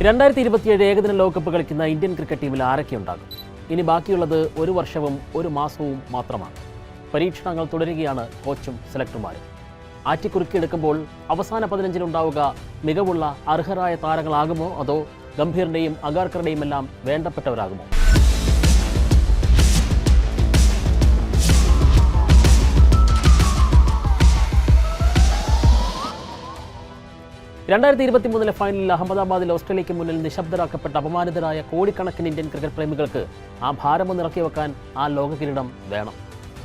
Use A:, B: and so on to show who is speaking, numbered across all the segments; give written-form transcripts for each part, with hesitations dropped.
A: 2027 ഏകദിന ലോകകപ്പ് കളിക്കുന്ന ഇന്ത്യൻ ക്രിക്കറ്റ് ടീമിൽ ആരൊക്കെയുണ്ടാകും? ഇനി ബാക്കിയുള്ളത് ഒരു വർഷവും ഒരു മാസവും മാത്രമാണ്. പരീക്ഷണങ്ങൾ തുടരുകയാണ് കോച്ചും സെലക്ടർമാരും. ആറ്റിക്കുറുക്കിയെടുക്കുമ്പോൾ അവസാന 15-ലുണ്ടാവുക മികവുള്ള അർഹരായ താരങ്ങളാകുമോ, അതോ ഗംഭീറിന്റെയും അഗാർക്കറുടെയും എല്ലാം വേണ്ടപ്പെട്ടവരാകുമോ? 2023 ഫൈനലിൽ അഹമ്മദാബാദിൽ ഓസ്ട്രേലിയയ്ക്ക് മുന്നിൽ നിശബ്ദരാക്കപ്പെട്ട അപമാനിതരായ കോടിക്കണക്കിന് ഇന്ത്യൻ ക്രിക്കറ്റ് പ്രേമികൾക്ക് ആ ഭാരമൊന്ന് ഇറക്കി വെക്കാൻ ആ ലോക കിരീടം വേണം.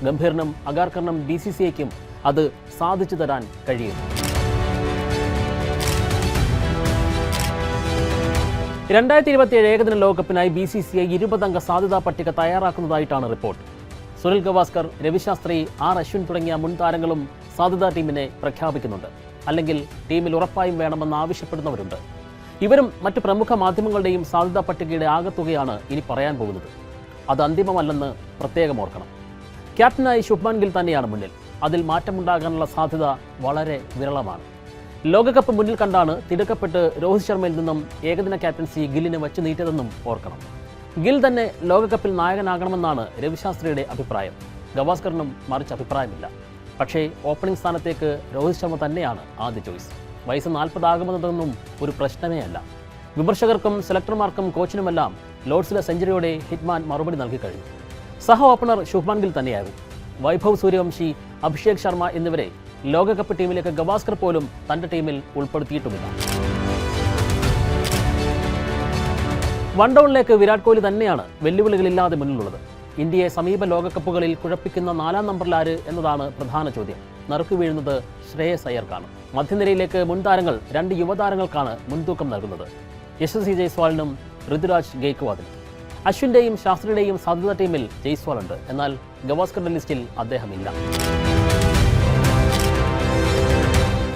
A: ഗംഭീറിനും അഗാർക്കറിനും BCCIക്കും അത് സാധിച്ചു തരാൻ കഴിയും. 2027 ഏകദിന ലോകകപ്പിനായി BCCI 20-അംഗ സാധ്യതാ പട്ടിക തയ്യാറാക്കുന്നതായിട്ടാണ് റിപ്പോർട്ട്. സുനിൽ ഗവാസ്കർ, രവിശാസ്ത്രി, അശ്വിൻ തുടങ്ങിയ മുൻ താരങ്ങളും സാധ്യതാ ടീമിനെ പ്രഖ്യാപിക്കുന്നുണ്ട്. അല്ലെങ്കിൽ ടീമിൽ ഉറപ്പായും വേണമെന്ന് ആവശ്യപ്പെടുന്നവരുണ്ട്. ഇവരും മറ്റ് പ്രമുഖ മാധ്യമങ്ങളുടെയും സാധ്യതാ പട്ടികയുടെ ആകത്തുകയാണ് ഇനി പറയാൻ പോകുന്നത്. അത് അന്തിമമല്ലെന്ന് പ്രത്യേകം ഓർക്കണം. ക്യാപ്റ്റനായി ശുഭ്മാൻ ഗിൽ തന്നെയാണ് മുന്നിൽ. അതിൽ മാറ്റമുണ്ടാകാനുള്ള സാധ്യത വളരെ വിരളമാണ്. ലോകകപ്പ് മുന്നിൽ കണ്ടാണ് തിടുക്കപ്പെട്ട് രോഹിത് ശർമ്മയിൽ നിന്നും ഏകദിന ക്യാപ്റ്റൻസി ഗില്ലിന് വച്ചു നീട്ടിയതെന്നും ഓർക്കണം. ഗിൽ തന്നെ ലോകകപ്പിൽ നായകനാകണമെന്നാണ് രവിശാസ്ത്രിയുടെ അഭിപ്രായം. ഗവാസ്കറിനും മറിച്ച് അഭിപ്രായമില്ല. പക്ഷേ ഓപ്പണിംഗ് സ്ഥാനത്തേക്ക് രോഹിത് ശർമ്മ തന്നെയാണ് ആദ്യ ചോയ്സ്. വയസ്സ് 40 ആകുമെന്നതൊന്നും ഒരു പ്രശ്നമേ അല്ല. വിമർശകർക്കും സെലക്ടർമാർക്കും കോച്ചിനുമെല്ലാം ലോർഡ്സിലെ സെഞ്ചുറിയോടെ ഹിറ്റ്മാൻ മറുപടി നൽകി കഴിഞ്ഞു. സഹ ഓപ്പണർ ശുഭ്മാൻ ഗിൽ തന്നെയാകും. വൈഭവ് സൂര്യവംശി, അഭിഷേക് ശർമ്മ എന്നിവരെ ലോകകപ്പ് ടീമിലേക്ക് ഗവാസ്കർ പോലും തന്റെ ടീമിൽ ഉൾപ്പെടുത്തിയിട്ടുമില്ല. വൺ ഡൗണിലേക്ക് വിരാട് കോഹ്ലി തന്നെയാണ് വെല്ലുവിളികളില്ലാതെ മുന്നിലുള്ളത്. ഇന്ത്യയെ സമീപ ലോകകപ്പുകളിൽ കുഴപ്പിക്കുന്ന 4-ാം നമ്പറിൽ ആര് എന്നതാണ് പ്രധാന ചോദ്യം. നറുക്കു വീഴുന്നത് ശ്രേയസ് അയ്യർക്കാണ്. മധ്യനിരയിലേക്ക് മുൻതാരങ്ങൾ 2 യുവതാരങ്ങൾക്കാണ് മുൻതൂക്കം നൽകുന്നത്. യശസ്വി ജയ്സ്വാളിനും ഋതുരാജ് ഗെയ്ക്വാദിനും. അശ്വിന്റെയും ശാസ്ത്രിയുടെയും സാധ്യതാ ടീമിൽ ജയ്സ്വാൾ ഉണ്ട്. എന്നാൽ ഗവാസ്കറുടെ ലിസ്റ്റിൽ അദ്ദേഹമില്ല.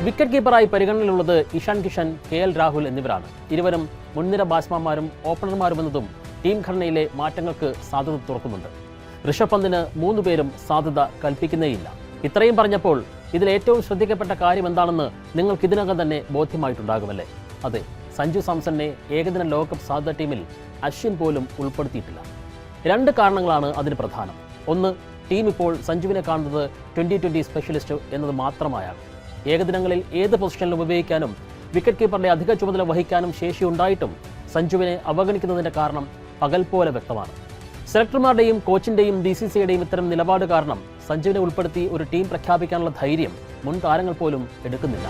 A: വിക്കറ്റ് കീപ്പറായി പരിഗണനയിലുള്ളത് ഇഷാൻ കിഷൻ, KL രാഹുൽ എന്നിവരാണ്. ഇരുവരും മുൻനിര ബാറ്റ്സ്മാൻമാരും ഓപ്പണർമാരുമെന്നതും ടീം ഘടനയിലെ മാറ്റങ്ങൾക്ക് സാധ്യത തുറക്കുന്നുണ്ട്. ഋഷഭ് പന്തിന് 3 പേരും സാധ്യത കൽപ്പിക്കുന്നേയില്ല. ഇത്രയും പറഞ്ഞപ്പോൾ ഇതിൽ ഏറ്റവും ശ്രദ്ധിക്കപ്പെട്ട കാര്യം എന്താണെന്ന് നിങ്ങൾക്ക് ഇതിനകം തന്നെ ബോധ്യമായിട്ടുണ്ടാകുമല്ലേ? അതെ, സഞ്ജു സാംസണിനെ ഏകദിന ലോകകപ്പ് സാധ്യതാ ടീമിൽ അശ്വിൻ പോലും ഉൾപ്പെടുത്തിയിട്ടില്ല. 2 കാരണങ്ങളാണ് അതിന് പ്രധാനം. ഒന്ന്, ടീം ഇപ്പോൾ സഞ്ജുവിനെ കാണുന്നത് 2020 സ്പെഷ്യലിസ്റ്റ് എന്നത് മാത്രമായാണ്. ഏകദിനങ്ങളിൽ ഏത് പൊസിഷനിലും ഉപയോഗിക്കാനും വിക്കറ്റ് കീപ്പറുടെ അധിക ചുമതല വഹിക്കാനും ശേഷിയുണ്ടായിട്ടും സഞ്ജുവിനെ അവഗണിക്കുന്നതിന്റെ കാരണം പകൽ പോലെ വ്യക്തമാണ്. സെലക്ടർമാരുടെയും കോച്ചിന്റെയും BCCIയുടെയും ഇത്തരം നിലപാട് കാരണം സഞ്ജുവിനെ ഉൾപ്പെടുത്തി ഒരു ടീം പ്രഖ്യാപിക്കാനുള്ള ധൈര്യം മുൻ താരങ്ങൾ പോലും എടുക്കുന്നില്ല.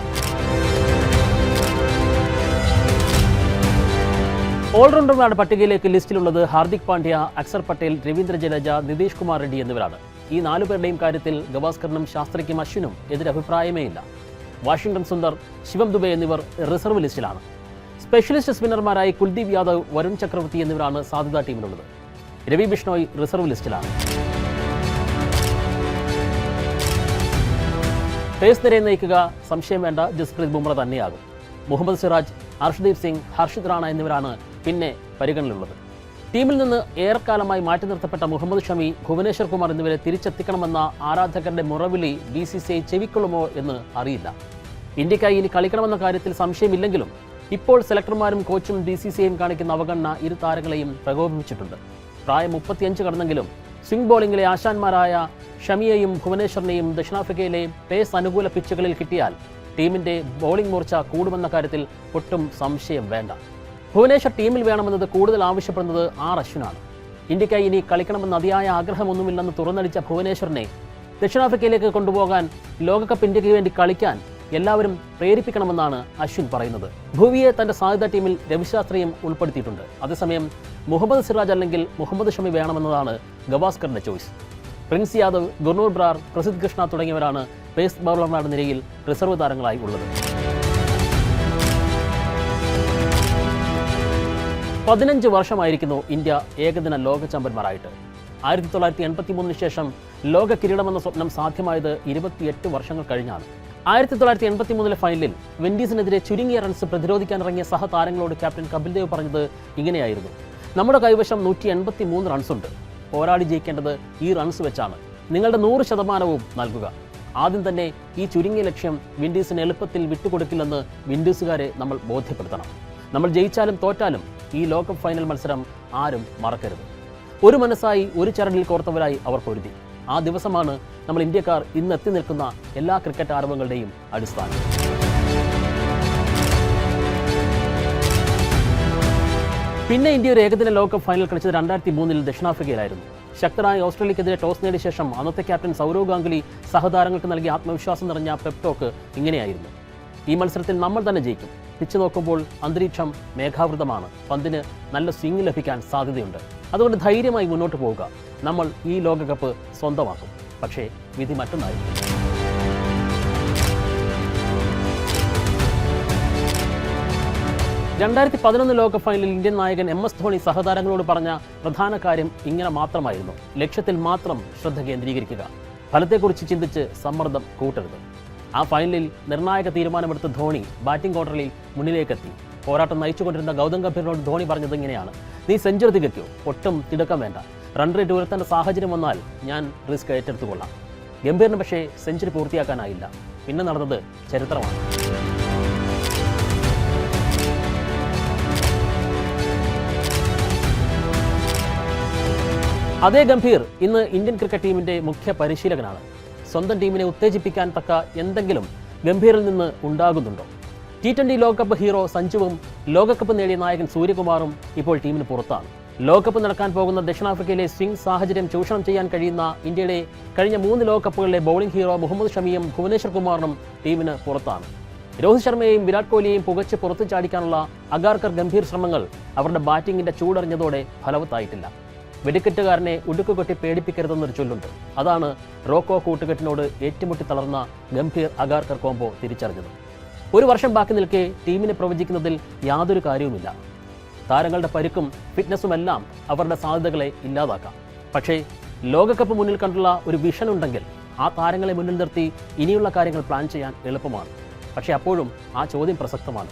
A: ഓൾറൗണ്ടർമാരുടെ പട്ടികയിലേക്ക് ലിസ്റ്റിലുള്ളത് ഹാർദിക് പാണ്ഡ്യ, അക്സർ പട്ടേൽ, രവീന്ദ്ര ജഡേജ, നിതീഷ് കുമാർ റെഡ്ഡി എന്നിവരാണ്. ഈ 4 പേരുടെയും കാര്യത്തിൽ ഗവാസ്കറിനും ശാസ്ത്രിക്കും അശ്വിനും എതിരഭിപ്രായമേ ഇല്ല. വാഷിംഗ്ടൺ സുന്ദർ, ശിവം ദുബെ എന്നിവർ റിസർവ് ലിസ്റ്റിലാണ്. സ്പെഷ്യലിസ്റ്റ് സ്പിന്നർമാരായി കുൽദീപ് യാദവ്, വരുൺ ചക്രവർത്തി എന്നിവരാണ് സാധ്യതാ ടീമിലുള്ളത്. രവി ബിഷ്ണോയ് റിസർവ് ലിസ്റ്റിലാണ്. പേസ് നിരയെ നയിക്കുക സംശയം വേണ്ട ജസ്പ്രീത് ബുംറ തന്നെയാകും. മുഹമ്മദ് സിറാജ്, ഹർഷ്ദീപ് സിംഗ്, ഹർഷിത് റാണ എന്നിവരാണ് പിന്നെ പരിഗണനയിലുള്ളത്. ടീമിൽ നിന്ന് ഏറെക്കാലമായി മാറ്റി നിർത്തപ്പെട്ട മുഹമ്മദ് ഷമി, ഭുവനേശ്വർ കുമാർ എന്നിവരെ തിരിച്ചെത്തിക്കണമെന്ന ആരാധകരുടെ മുറവിളി BCCI ചെവിക്കൊള്ളുമോ എന്ന് അറിയില്ല. ഇന്ത്യക്കായി ഇനി കളിക്കണമെന്ന കാര്യത്തിൽ സംശയമില്ലെങ്കിലും ഇപ്പോൾ സെലക്ടർമാരും കോച്ചും BCCIയും കാണിക്കുന്ന അവഗണന ഇരു താരങ്ങളെയും പ്രകോപിപ്പിച്ചിട്ടുണ്ട്. പ്രായം 35 കടന്നെങ്കിലും സ്വിംഗ് ബോളിംഗിലെ ആശാന്മാരായ ഷമിയെയും ഭുവനേശ്വറിനെയും ദക്ഷിണാഫ്രിക്കയിലെ പേസ് അനുകൂല പിച്ചുകളിൽ കിട്ടിയാൽ ടീമിന്റെ ബോളിംഗ് മൂർച്ച കൂടുമെന്ന കാര്യത്തിൽ ഒട്ടും സംശയം വേണ്ട. ഭുവനേശ്വർ ടീമിൽ വേണമെന്നത് കൂടുതൽ ആവശ്യപ്പെടുന്നത് അശ്വിനാണ്. ഇന്ത്യക്കായി ഇനി കളിക്കണമെന്ന് അതിയായ ആഗ്രഹമൊന്നുമില്ലെന്ന് തുറന്നടിച്ച ഭുവനേശ്വറിനെ ദക്ഷിണാഫ്രിക്കയിലേക്ക് കൊണ്ടുപോകാൻ ലോകകപ്പ് ഇന്ത്യക്ക് വേണ്ടി കളിക്കാൻ എല്ലാവരും പ്രേരിപ്പിക്കണമെന്നാണ് അശ്വിൻ പറയുന്നത്. ഭുവിയെ തന്റെ സാധ്യതാ ടീമിൽ രവിശാസ്ത്രിയും ഉൾപ്പെടുത്തിയിട്ടുണ്ട്. അതേസമയം മുഹമ്മദ് സിറാജ് അല്ലെങ്കിൽ മുഹമ്മദ് ഷമി വേണമെന്നതാണ് ഗവാസ്കറിന്റെ ചോയ്സ്. പ്രിൻസ് യാദവ്, ഗുർനൂർ ബ്രാർ, പ്രസിദ്ധ് കൃഷ്ണ തുടങ്ങിയവരാണ് പേസ് ബൗളർമാരുടെ നിരയിൽ റിസർവ് താരങ്ങളായി ഉള്ളത്. 15 വർഷമായിരിക്കുന്നു ഇന്ത്യ ഏകദിന ലോക ചാമ്പ്യന്മാരായിട്ട്. 1983 ശേഷം ലോക കിരീടമെന്ന സ്വപ്നം സാധ്യമായത് 28 വർഷങ്ങൾ കഴിഞ്ഞാണ്. 1983 ഫൈനലിൽ വിൻഡീസിനെതിരെ ചുരുങ്ങിയ റൺസ് പ്രതിരോധിക്കാനിറങ്ങിയ സഹതാരങ്ങളോട് ക്യാപ്റ്റൻ കപിൽ ദേവ് പറഞ്ഞത് ഇങ്ങനെയായിരുന്നു: നമ്മുടെ കൈവശം 183 റൺസുണ്ട്. പോരാടി ജയിക്കേണ്ടത് ഈ റൺസ് വെച്ചാണ്. നിങ്ങളുടെ 100% നൽകുക. ആദ്യം തന്നെ ഈ ചുരുങ്ങിയ ലക്ഷ്യം വിൻഡീസിന് എളുപ്പത്തിൽ വിട്ടുകൊടുക്കില്ലെന്ന് വിൻഡീസുകാരെ നമ്മൾ ബോധ്യപ്പെടുത്തണം. നമ്മൾ ജയിച്ചാലും തോറ്റാലും ഈ ലോകകപ്പ് ഫൈനൽ മത്സരം ആരും മറക്കരുത്. ഒരു മനസ്സായി ഒരു ചരടിൽ കോർത്തവരായി അവർ പൊരുതി. ആ ദിവസമാണ് നമ്മൾ ഇന്ത്യക്കാർ ഇന്ന് എത്തി നിൽക്കുന്ന എല്ലാ ക്രിക്കറ്റ് ആരവങ്ങളുടെയും അടിസ്ഥാനം. പിന്നെ ഇന്ത്യ ഒരു ഏകദിന ലോകകപ്പ് ഫൈനൽ കളിച്ചത് 2003 ദക്ഷിണാഫ്രിക്കയിലായിരുന്നു. ശക്തരായ ഓസ്ട്രേലിയക്കെതിരെ ടോസ് നേടിയ ശേഷം അന്നത്തെ ക്യാപ്റ്റൻ സൗരവ് ഗാംഗുലി സഹതാരങ്ങൾക്ക് നൽകിയ ആത്മവിശ്വാസം നിറഞ്ഞ പെപ് ടോക്ക് ഇങ്ങനെയായിരുന്നു: ഈ മത്സരത്തിൽ നമ്മൾ തന്നെ ജയിക്കും. പിച്ച് നോക്കുമ്പോൾ അന്തരീക്ഷം മേഘാവൃതമാണ്. പന്തിന് നല്ല സ്വിംഗ് ലഭിക്കാൻ സാധ്യതയുണ്ട്. അതുകൊണ്ട് ധൈര്യമായി മുന്നോട്ട് പോവുക. നമ്മൾ ഈ ലോകകപ്പ് സ്വന്തമാക്കും. പക്ഷേ വിധി മറ്റൊന്നായിരുന്നു. 2011 ലോകകപ്പ് ഫൈനലിൽ ഇന്ത്യൻ നായകൻ MS ധോണി സഹതാരങ്ങളോട് പറഞ്ഞ പ്രധാന കാര്യം ഇങ്ങനെ മാത്രമായിരുന്നു: ലക്ഷ്യത്തിൽ മാത്രം ശ്രദ്ധ കേന്ദ്രീകരിക്കുക. ഫലത്തെക്കുറിച്ച് ചിന്തിച്ച് സമ്മർദ്ദം കൂട്ടരുത്. ആ ഫൈനലിൽ നിർണായക തീരുമാനമെടുത്ത ധോണി ബാറ്റിംഗ് ഓർഡറിൽ മുന്നിലേക്കെത്തി. പോരാട്ടം നയിച്ചുകൊണ്ടിരുന്ന ഗൗതം ഗംഭീറിനോട് ധോണി പറഞ്ഞത് ഇങ്ങനെയാണ്: നീ സെഞ്ചുറി തികയ്ക്കൂ, ഒട്ടും തിടുക്കം വേണ്ട. റൺ റേറ്റ് ഉയർത്തേണ്ട സാഹചര്യം വന്നാൽ ഞാൻ റിസ്ക് ഏറ്റെടുത്തുകൊള്ളാം. ഗംഭീറിന് പക്ഷേ സെഞ്ചുറി പൂർത്തിയാക്കാനായില്ല. പിന്നെ നടന്നത് ചരിത്രമാണ്. അതേ ഗംഭീർ ഇന്ന് ഇന്ത്യൻ ക്രിക്കറ്റ് ടീമിന്റെ മുഖ്യ പരിശീലകനാണ്. സ്വന്തം ടീമിനെ ഉത്തേജിപ്പിക്കാൻ തക്ക എന്തെങ്കിലും ഗംഭീറിൽ നിന്ന് ഉണ്ടാകുന്നുണ്ടോ? T20 ലോകകപ്പ് ഹീറോ സഞ്ജുവും ലോകകപ്പ് നേടിയ നായകൻ സൂര്യകുമാറും ഇപ്പോൾ ടീമിന് പുറത്താണ്. ലോകകപ്പ് നടക്കാൻ പോകുന്ന ദക്ഷിണാഫ്രിക്കയിലെ സ്വിംഗ് സാഹചര്യം ചൂഷണം ചെയ്യാൻ കഴിയുന്ന ഇന്ത്യയുടെ കഴിഞ്ഞ 3 ലോകകപ്പുകളിലെ ബൗളിംഗ് ഹീറോ മുഹമ്മദ് ഷമിയും ഭുവനേശ്വർ കുമാറിനും ടീമിന് പുറത്താണ്. രോഹിത് ശർമ്മയെയും വിരാട് കോഹ്ലിയെയും പുകച്ച് പുറത്തു ചാടിക്കാനുള്ള അഗാർക്കർ ഗംഭീർ ശ്രമങ്ങൾ അവരുടെ ബാറ്റിംഗിന്റെ ചൂടറിഞ്ഞതോടെ ഫലവത്തായിട്ടില്ല. വെടിക്കെട്ടുകാരനെ ഉടുക്കുകൊട്ടി പേടിപ്പിക്കരുതെന്നൊരു ചൊല്ലുണ്ട്. അതാണ് റോക്കോ കൂട്ടുകെട്ടിനോട് ഏറ്റുമുട്ടി തളർന്ന ഗംഭീർ അഗാർക്കർ കോംബോ തിരിച്ചറിഞ്ഞത്. ഒരു വർഷം ബാക്കി നിൽക്കെ ടീമിനെ പ്രവചിക്കുന്നതിൽ യാതൊരു കാര്യവുമില്ല. താരങ്ങളുടെ പരുക്കും ഫിറ്റ്നസ്സുമെല്ലാം അവരുടെ സാധ്യതകളെ ഇല്ലാതാക്കാം. പക്ഷേ ലോകകപ്പ് മുന്നിൽ കണ്ടുള്ള ഒരു വിഷൻ ഉണ്ടെങ്കിൽ ആ താരങ്ങളെ മുന്നിൽ നിർത്തി ഇനിയുള്ള കാര്യങ്ങൾ പ്ലാൻ ചെയ്യാൻ എളുപ്പമാണ്. പക്ഷേ അപ്പോഴും ആ ചോദ്യം പ്രസക്തമാണ്: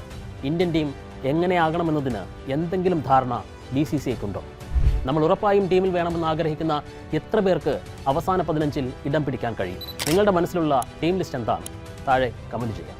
A: ഇന്ത്യൻ ടീം എങ്ങനെയാകണമെന്നതിന് എന്തെങ്കിലും ധാരണ BCCIക്കുണ്ടോ? നമ്മൾ ഉറപ്പായും ടീമിൽ വേണമെന്ന് ആഗ്രഹിക്കുന്ന എത്ര പേർക്ക് അവസാന 15-ൽ ഇടം പിടിക്കാൻ കഴിയും? നിങ്ങളുടെ മനസ്സിലുള്ള ടീം ലിസ്റ്റ് എന്താണ്? താഴെ കമൻറ്റ് ചെയ്യാം.